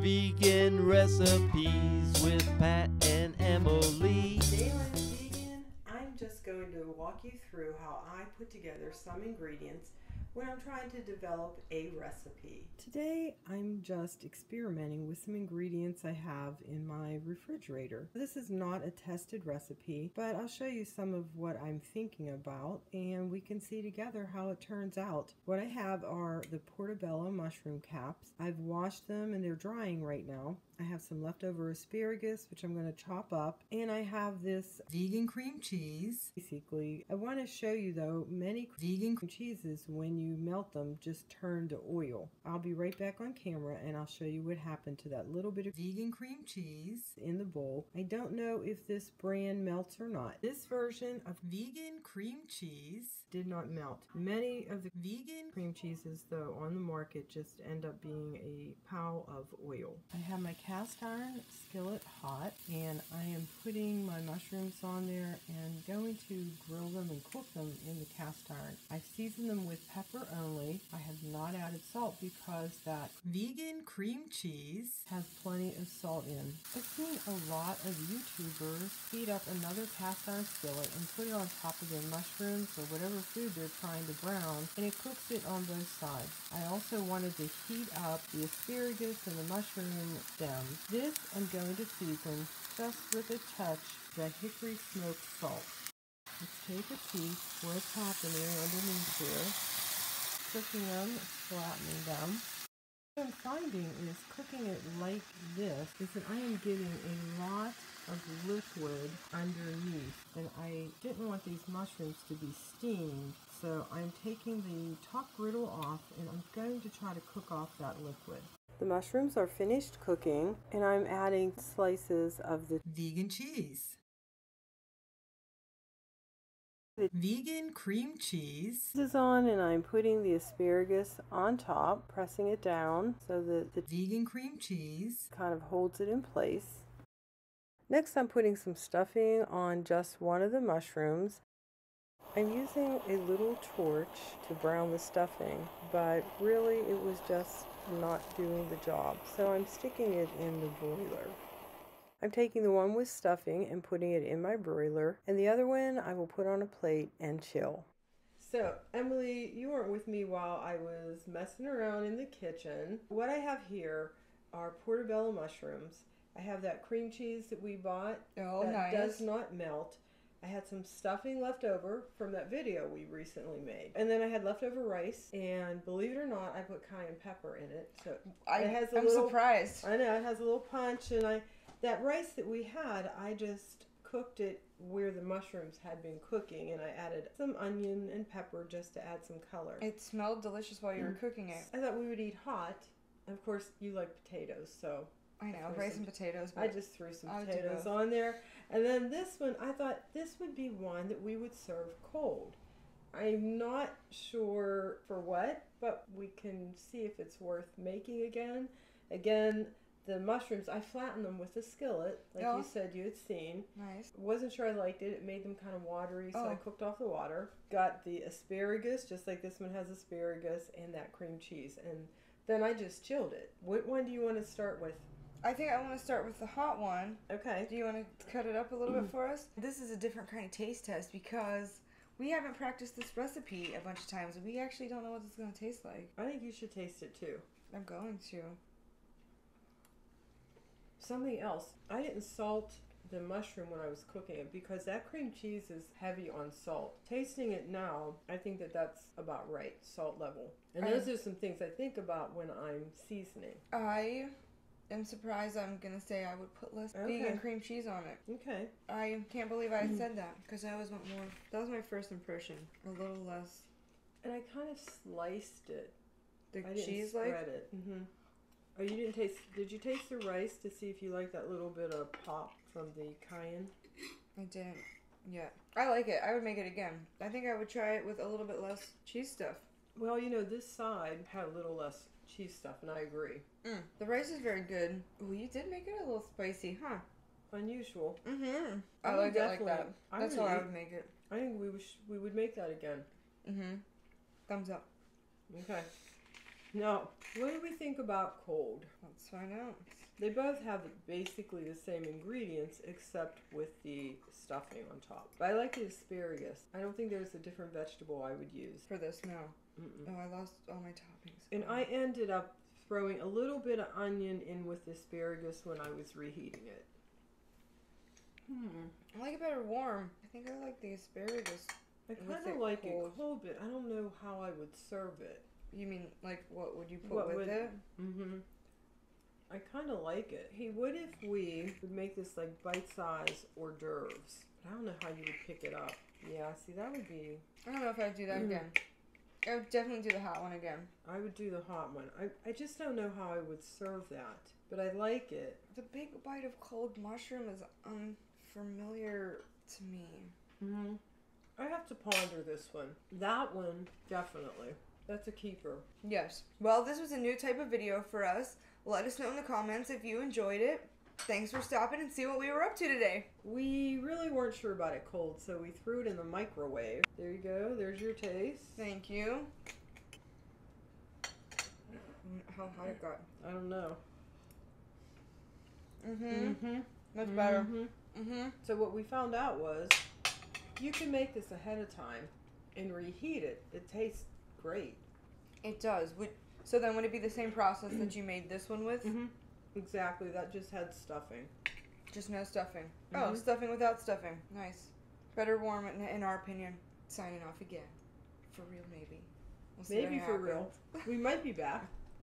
Vegan recipes with Pat and Emily. Today on Vegan, I'm just going to walk you through how I put together some ingredients when I'm trying to develop a recipe. Today, I'm just experimenting with some ingredients I have in my refrigerator. This is not a tested recipe, but I'll show you some of what I'm thinking about and we can see together how it turns out. What I have are the portobello mushroom caps. I've washed them and they're drying right now. I have some leftover asparagus, which I'm going to chop up, and I have this vegan cream cheese. Basically, I want to show you though, many vegan cream cheeses, when you melt them, just turn to oil. I'll be right back on camera and I'll show you what happened to that little bit of vegan cream cheese in the bowl. I don't know if this brand melts or not. This version of vegan cream cheese did not melt. Many of the vegan cream cheeses though on the market just end up being a pile of oil. I have my cast iron skillet hot and I am putting my mushrooms on there and going to grill them and cook them in the cast iron. I've seasoned them with pepper only. I have not added salt because that vegan cream cheese has plenty of salt in. I've seen a lot of YouTubers heat up another cast iron skillet and put it on top of their mushrooms or whatever food they're trying to brown, and it cooks it on both sides. I also wanted to heat up the asparagus and the mushroom stems. This I'm going to season just with a touch of the hickory smoked salt. Let's take a piece, what's happening underneath here, cooking them, flattening them. What I'm finding is cooking it like this is that I am getting a lot of liquid underneath, and I didn't want these mushrooms to be steamed, so I'm taking the top griddle off and I'm going to try to cook off that liquid. The mushrooms are finished cooking and I'm adding slices of the vegan cheese. The vegan cream cheese is on and I'm putting the asparagus on top, pressing it down so that the vegan cream cheese kind of holds it in place. Next I'm putting some stuffing on just one of the mushrooms. I'm using a little torch to brown the stuffing, but really it was just not doing the job, so I'm sticking it in the broiler. I'm taking the one with stuffing and putting it in my broiler, and the other one I will put on a plate and chill. So, Emily, you weren't with me while I was messing around in the kitchen. What I have here are portobello mushrooms. I have that cream cheese that we bought that does not melt. I had some stuffing left over from that video we recently made. And then I had leftover rice, and believe it or not, I put cayenne pepper in it. So I'm surprised. I know, it has a little punch, and that rice that we had, I just cooked it where the mushrooms had been cooking, and I added some onion and pepper just to add some color. It smelled delicious while you were cooking it. I thought we would eat hot. Of course, you like potatoes, so... I know, rice and potatoes. I just threw some potatoes on there. And then this one, I thought this would be one that we would serve cold. I'm not sure for what, but we can see if it's worth making again. Again, the mushrooms, I flattened them with a skillet, like you said you had seen. Nice. Wasn't sure I liked it. It made them kind of watery, so I cooked off the water. Got the asparagus, just like this one has asparagus, and that cream cheese. And then I just chilled it. What one do you want to start with? I think I want to start with the hot one. Okay. Do you want to cut it up a little bit for us? This is a different kind of taste test because we haven't practiced this recipe a bunch of times and we actually don't know what it's going to taste like. I think you should taste it too. I'm going to. Something else. I didn't salt the mushroom when I was cooking it because that cream cheese is heavy on salt. Tasting it now, I think that that's about right, salt level. And those are some things I think about when I'm seasoning. I'm surprised. I'm going to say I would put less vegan cream cheese on it. Okay. I can't believe I said that because I always want more. That was my first impression. A little less. And I kind of sliced it. The I cheese didn't spread it. Mm-hmm. Oh, you didn't taste, did you taste the rice to see if you like that little bit of pop from the cayenne? I didn't yet. I like it. I would make it again. I think I would try it with a little bit less cheese stuff. Well, you know, this side had a little less cheese stuff, and I agree. The rice is very good. Ooh, you did make it a little spicy, huh? Unusual. Mm-hmm. I like it like that. That's how I would make it. I think we would make that again. Mm-hmm. Thumbs up. Okay. Now, what do we think about cold? Let's find out. They both have basically the same ingredients except with the stuffing on top. But I like the asparagus. I don't think there's a different vegetable I would use. For this, no. Mm-mm. Oh, I lost all my toppings. And I ended up throwing a little bit of onion in with the asparagus when I was reheating it. I like it better warm. I think I like the asparagus. I kind of like it cold, but I don't know how I would serve it. You mean, like, what would you put with it? Mm-hmm. I kind of like it. Hey, what if we would make this like bite-sized hors d'oeuvres? I don't know how you would pick it up. Yeah, see, that would be... I don't know if I'd do that again. I would definitely do the hot one again. I would do the hot one. I just don't know how I would serve that, but I like it. The big bite of cold mushroom is unfamiliar to me. Mm-hmm. I have to ponder this one. That one, definitely. That's a keeper. Yes. Well, this was a new type of video for us. Let us know in the comments if you enjoyed it. Thanks for stopping and see what we were up to today. We really weren't sure about it cold, so we threw it in the microwave. There you go. There's your taste. Thank you. How hot it got. I don't know. That's better. So what we found out was you can make this ahead of time and reheat it. It tastes great. It does. So then would it be the same process that you made this one with? Exactly. That just had stuffing. Just no stuffing. Oh, stuffing without stuffing. Nice. Better warm, in our opinion. Signing off again. For real, maybe. We'll see maybe what for happens. real. We might be back.